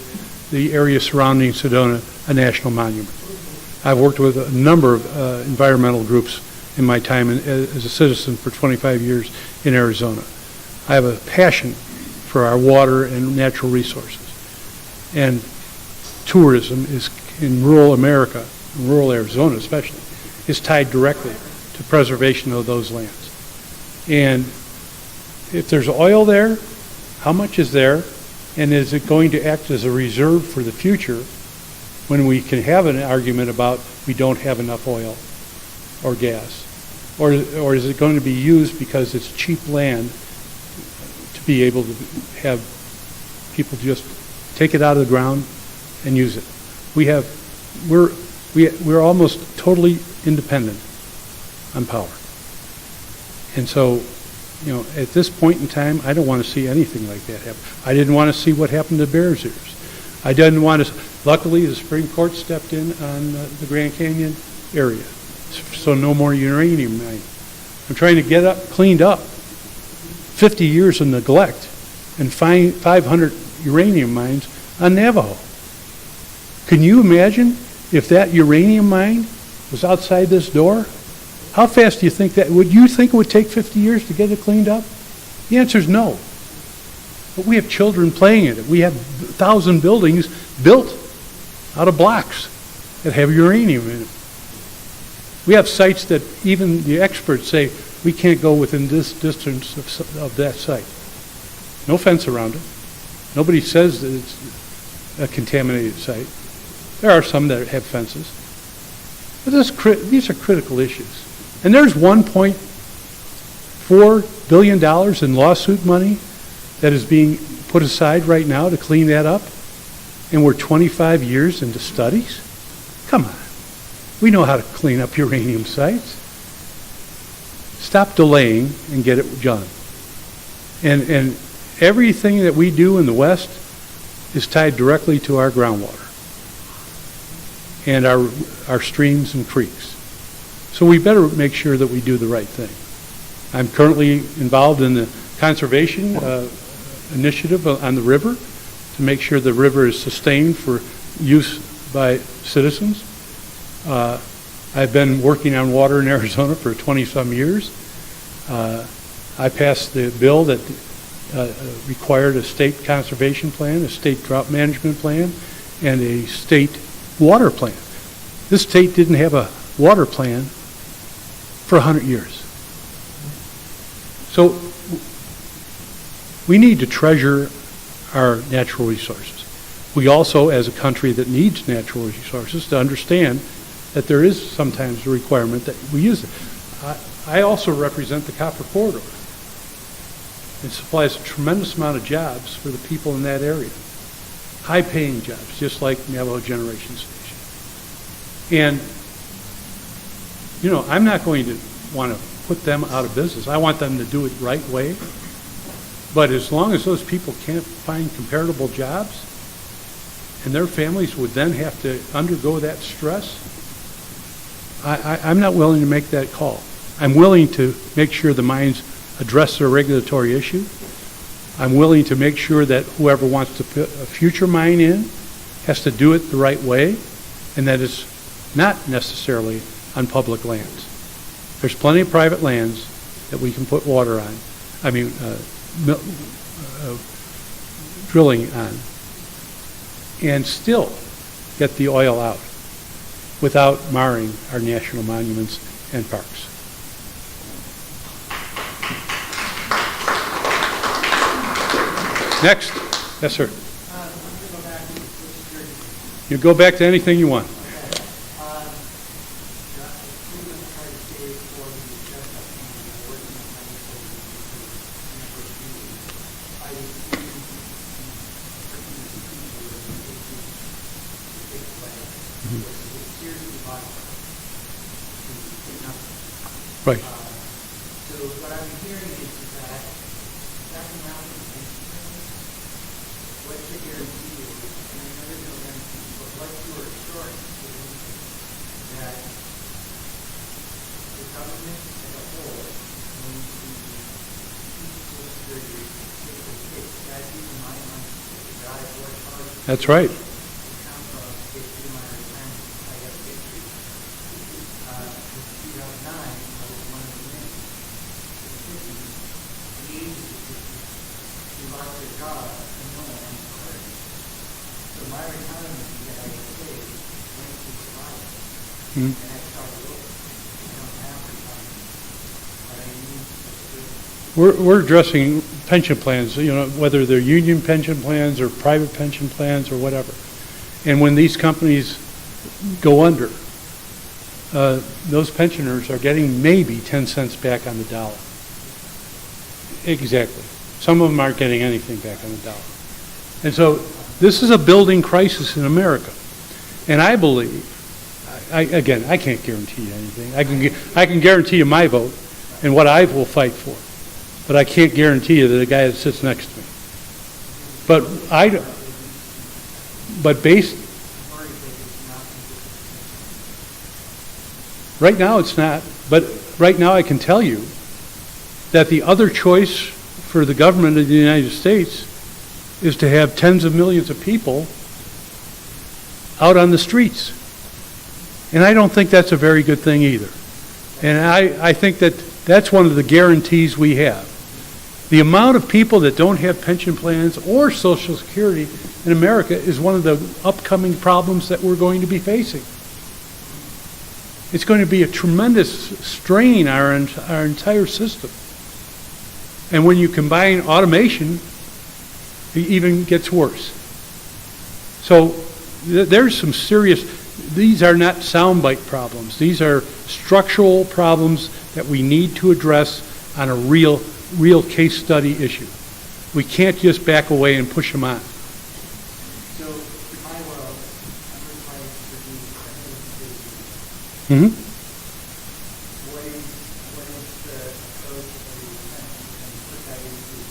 the area surrounding Sedona a national monument. I've worked with a number of environmental groups in my time as a citizen for 25 years in Arizona. I have a passion for our water and natural resources. And tourism is in rural America, rural Arizona especially, is tied directly to preservation of those lands. And if there's oil there, how much is there? And is it going to act as a reserve for the future when we can have an argument about we don't have enough oil or gas? Or is it going to be used because it's cheap land to be able to have people just take it out of the ground and use it? We're almost totally independent on power. And so, at this point in time, I don't want to see anything like that happen. I didn't want to see what happened to Bears Ears. I didn't want to. Luckily, the Supreme Court stepped in on the Grand Canyon area, so no more uranium mining. I'm trying to get cleaned up. 50 years of neglect and 500 uranium mines on Navajo. Can you imagine if that uranium mine was outside this door? How fast do you think that, would you think it would take 50 years to get it cleaned up? The answer is no. But we have children playing in it. We have 1,000 buildings built out of blocks that have uranium in it. We have sites that even the experts say we can't go within this distance of that site. No fence around it. Nobody says that it's a contaminated site. There are some that have fences. But these are critical issues. And there's $1.4 billion in lawsuit money that is being put aside right now to clean that up. And we're 25 years into studies? Come on. We know how to clean up uranium sites. Stop delaying and get it done. And everything that we do in the West is tied directly to our groundwater and our streams and creeks. So we better make sure that we do the right thing. I'm currently involved in the conservation initiative on the river to make sure the river is sustained for use by citizens. I've been working on water in Arizona for 20-some years. I passed the bill that required a state conservation plan, a state drought management plan, and a state water plan. This state didn't have a water plan for 100 years. So we need to treasure our natural resources. We also, as a country that needs natural resources, to understand that there is sometimes a requirement that we use it. I also represent the Copper Corridor. It supplies a tremendous amount of jobs for the people in that area. High-paying jobs, just like Navajo Generation Station. And, you know, I'm not going to want to put them out of business. I want them to do it the right way. But as long as those people can't find comparable jobs, and their families would then have to undergo that stress, I'm not willing to make that call. I'm willing to make sure the mines address their regulatory issue. I'm willing to make sure that whoever wants to put a future mine in has to do it the right way, and that it's not necessarily on public lands. There's plenty of private lands that we can put water on, drilling on, and still get the oil out without marring our national monuments and parks. Next. Yes, sir. You go back to anything you want. Right. So what I'm hearing is that that amount of insurance, what's the guarantee is, and I know there's no guarantee, but what's your assurance that the government as a whole going to keep Social Security safe and safe? That's even my mind, the guy who worked hard. That's right. We're addressing pension plans, you know, whether they're union pension plans or private pension plans or whatever. And when these companies go under, those pensioners are getting maybe 10 cents back on the dollar. Exactly. Some of them aren't getting anything back on the dollar. And so this is a building crisis in America. And I believe, again, I can't guarantee you anything. I can guarantee you my vote and what I will fight for. But I can't guarantee you that the guy that sits next to me. But based, right now it's not, but right now I can tell you that the other choice for the government of the United States is to have tens of millions of people out on the streets. And I don't think that's a very good thing either. And I think that that's one of the guarantees we have. The amount of people that don't have pension plans or Social Security in America is one of the upcoming problems that we're going to be facing. It's going to be a tremendous strain on our entire system. And when you combine automation, it even gets worse. So there's some serious, these are not soundbite problems. These are structural problems that we need to address on a real case study issue. We can't just back away and push them on. So, Powell, I'm retired for the Mm-hmm. What is the approach of the defense and put that into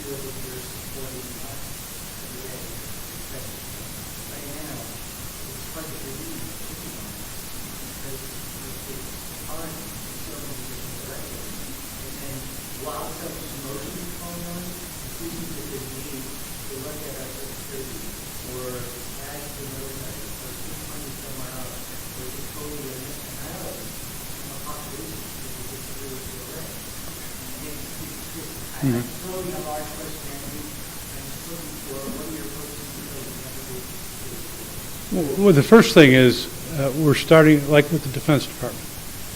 feel that you're supporting us every day. Because right now, it's hard to believe because it's hard in so many different directions. And then while so much emotion is going on, decisions that they need to look at our Social Security or add to the military or put money somewhere else or to totally another population because it's really feel right. I totally have a large personality. I'm just looking for what are your approaches to building Well, the first thing is we're starting, like with the Defense Department.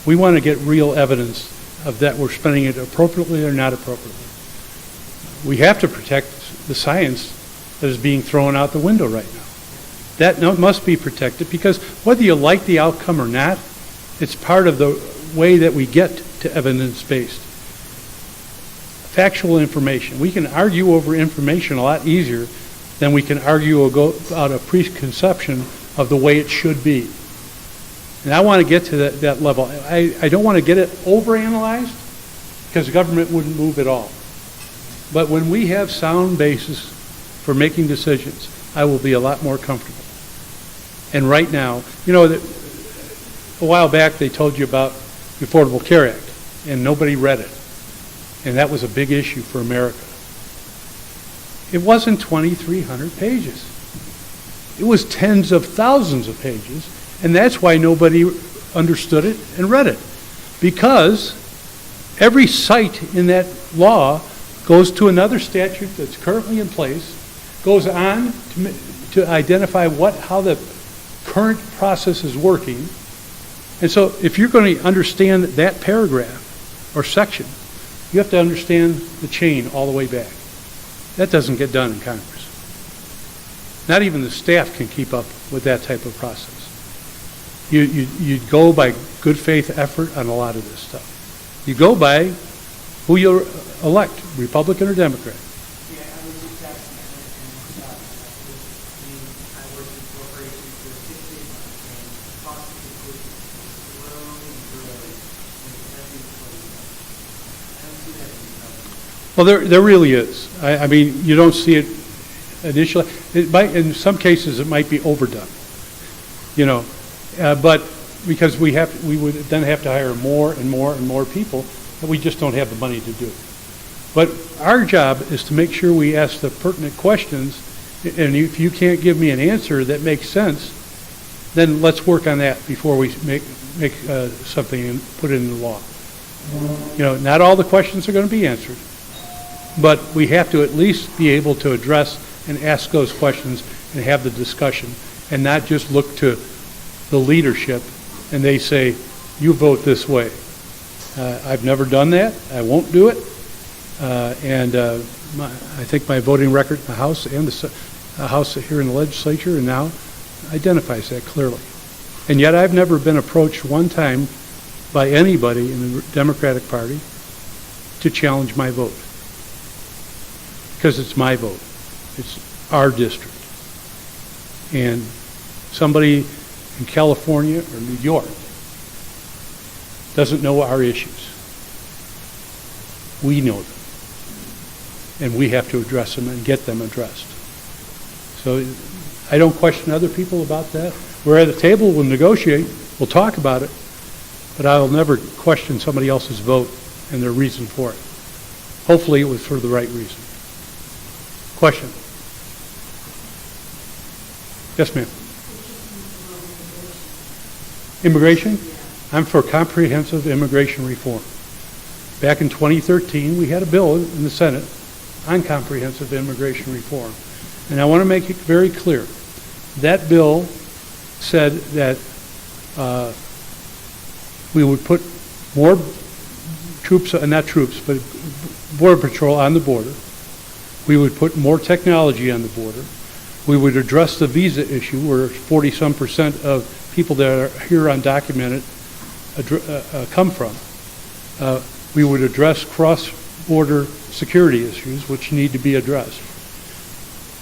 We want to get real evidence of that we're spending it appropriately or not appropriately. We have to protect the science that is being thrown out the window right now. That must be protected because whether you like the outcome or not, it's part of the way that we get to evidence-based. Factual information. We can argue over information a lot easier than we can argue about a preconception of the way it should be. And I want to get to that level. I don't want to get it overanalyzed because the government wouldn't move at all. But when we have sound basis for making decisions, I will be a lot more comfortable. And right now, a while back they told you about the Affordable Care Act, and nobody read it. And that was a big issue for America. It wasn't 2,300 pages. It was tens of thousands of pages, and that's why nobody understood it and read it. Because every cite in that law goes to another statute that's currently in place, goes on to identify how the current process is working. And so if you're going to understand that paragraph or section, you have to understand the chain all the way back. That doesn't get done in Congress. Not even the staff can keep up with that type of process. You go by good faith effort on a lot of this stuff. You go by who you elect, Republican or Democrat. Yeah, I was just asking that and I worked in corporations for 6 months and cost of goods slowly and grows with every employee. I don't see that in the government. Well, there really is. I mean, you don't see it initially. In some cases, it might be overdone. But because we would then have to hire more and more and more people, and we just don't have the money to do it. But our job is to make sure we ask the pertinent questions, and if you can't give me an answer that makes sense, then let's work on that before we make something and put it in the law. Not all the questions are going to be answered, but we have to at least be able to address and ask those questions and have the discussion, and not just look to the leadership and they say, you vote this way. I've never done that. I won't do it. I think my voting record in the House and the House here in the legislature and now identifies that clearly. And yet I've never been approached one time by anybody in the Democratic Party to challenge my vote. Because it's my vote. It's our district. And somebody in California or New York doesn't know our issues. We know them. And we have to address them and get them addressed. So I don't question other people about that. We're at a table, we'll negotiate, we'll talk about it, but I'll never question somebody else's vote and their reason for it. Hopefully it was for the right reason. Question? Yes, ma'am. Immigration? I'm for comprehensive immigration reform. Back in 2013, we had a bill in the Senate on comprehensive immigration reform. And I want to make it very clear. That bill said that we would put more troops, not troops, but Border Patrol on the border. We would put more technology on the border. We would address the visa issue where 40-some% of people that are here undocumented come from. We would address cross-border security issues which need to be addressed.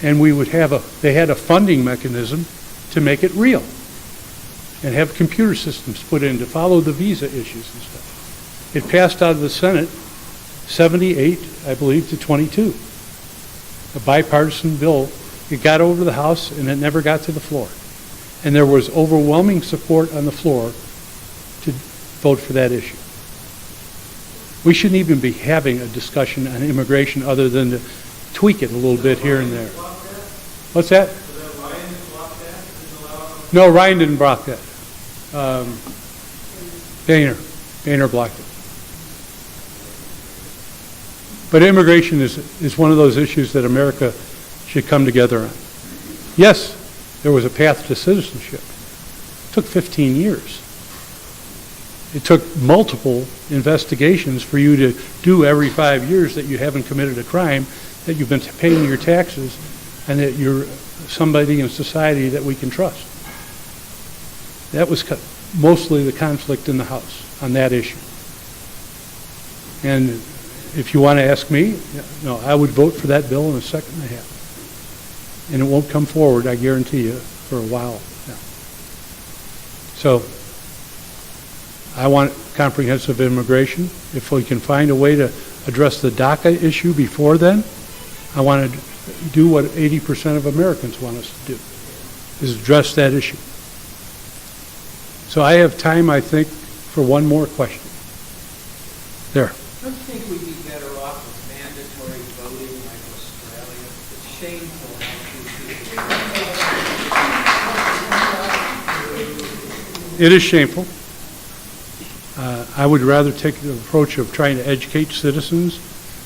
And we would they had a funding mechanism to make it real and have computer systems put in to follow the visa issues and stuff. It passed out of the Senate 78, I believe, to 22. a bipartisan bill. It got over the House and it never got to the floor. And there was overwhelming support on the floor to vote for that issue. We shouldn't even be having a discussion on immigration other than to tweak it a little bit here and there. What's that? No, Ryan didn't block that. Boehner blocked it. But immigration is one of those issues that America should come together on. Yes, there was a path to citizenship. It took 15 years. It took multiple investigations for you to do every 5 years that you haven't committed a crime, that you've been paying your taxes, and that you're somebody in society that we can trust. That was mostly the conflict in the House on that issue. And if you want to ask me, no, I would vote for that bill in a second and a half. And it won't come forward, I guarantee you, for a while now. So I want comprehensive immigration. If we can find a way to address the DACA issue before then, I want to do what 80% of Americans want us to do, is address that issue. So I have time, I think, for one more question. There. Don't you think we'd be better off with mandatory voting like Australia? It's shameful how few people. It is shameful. I would rather take the approach of trying to educate citizens,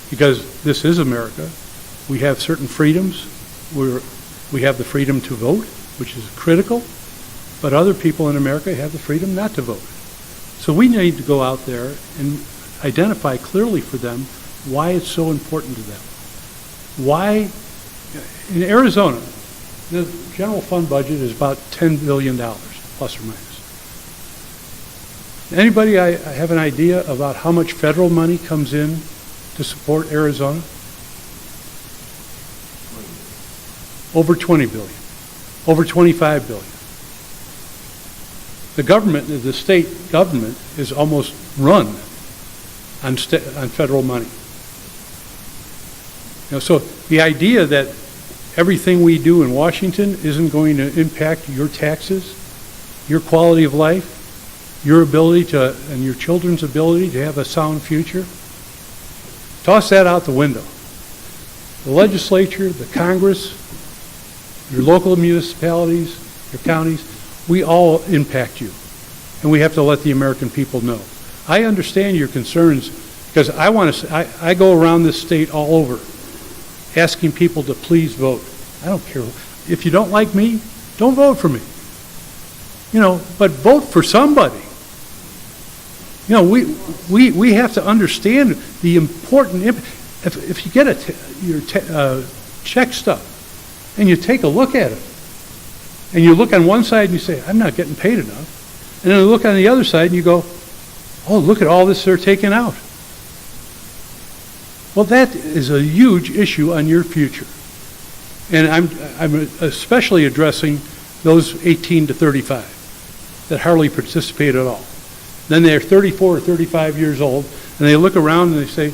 because this is America. We have certain freedoms. We have the freedom to vote, which is critical, but other people in America have the freedom not to vote. So we need to go out there and identify clearly for them why it's so important to them. Why, in Arizona, the general fund budget is about $10 billion, plus or minus. Anybody I have an idea about how much federal money comes in to support Arizona? Over 20 billion, over 25 billion. The government, the state government, is almost run on federal money. So the idea that everything we do in Washington isn't going to impact your taxes, your quality of life, your ability to, and your children's ability to have a sound future, toss that out the window. The legislature, the Congress, your local municipalities, your counties, we all impact you. And we have to let the American people know. I understand your concerns, because I go around this state all over asking people to please vote. I don't care. If you don't like me, don't vote for me. But vote for somebody. We have to understand the important impact. If you get your check stub and you take a look at it, and you look on one side and you say, I'm not getting paid enough, and then you look on the other side and you go, oh, look at all this they're taking out. Well, that is a huge issue on your future. And I'm especially addressing those 18 to 35 that hardly participate at all. Then they're 34 or 35 years old, and they look around and they say,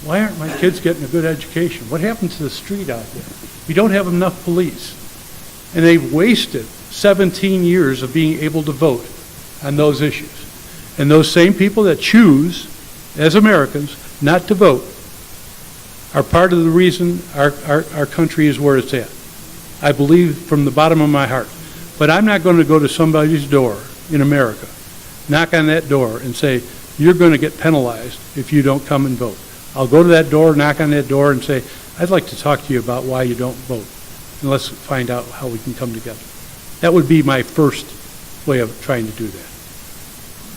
why aren't my kids getting a good education? What happened to the street out there? We don't have enough police. And they've wasted 17 years of being able to vote on those issues. And those same people that choose, as Americans, not to vote are part of the reason our country is where it's at. I believe from the bottom of my heart. But I'm not going to go to somebody's door in America, knock on that door and say, you're going to get penalized if you don't come and vote. I'll go to that door, knock on that door and say, I'd like to talk to you about why you don't vote. And let's find out how we can come together. That would be my first way of trying to do that.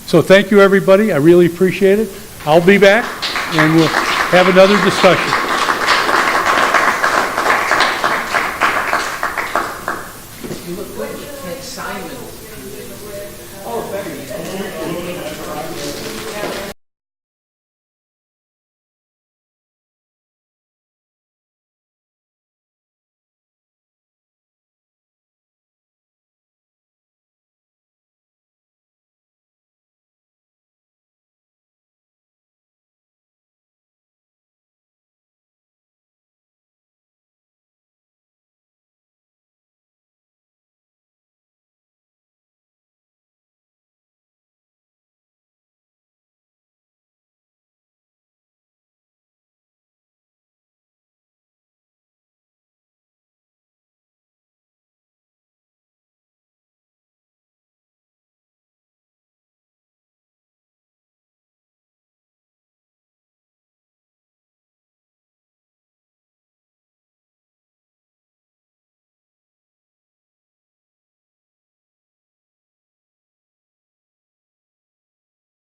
So thank you, everybody. I really appreciate it. I'll be back, and we'll have another discussion.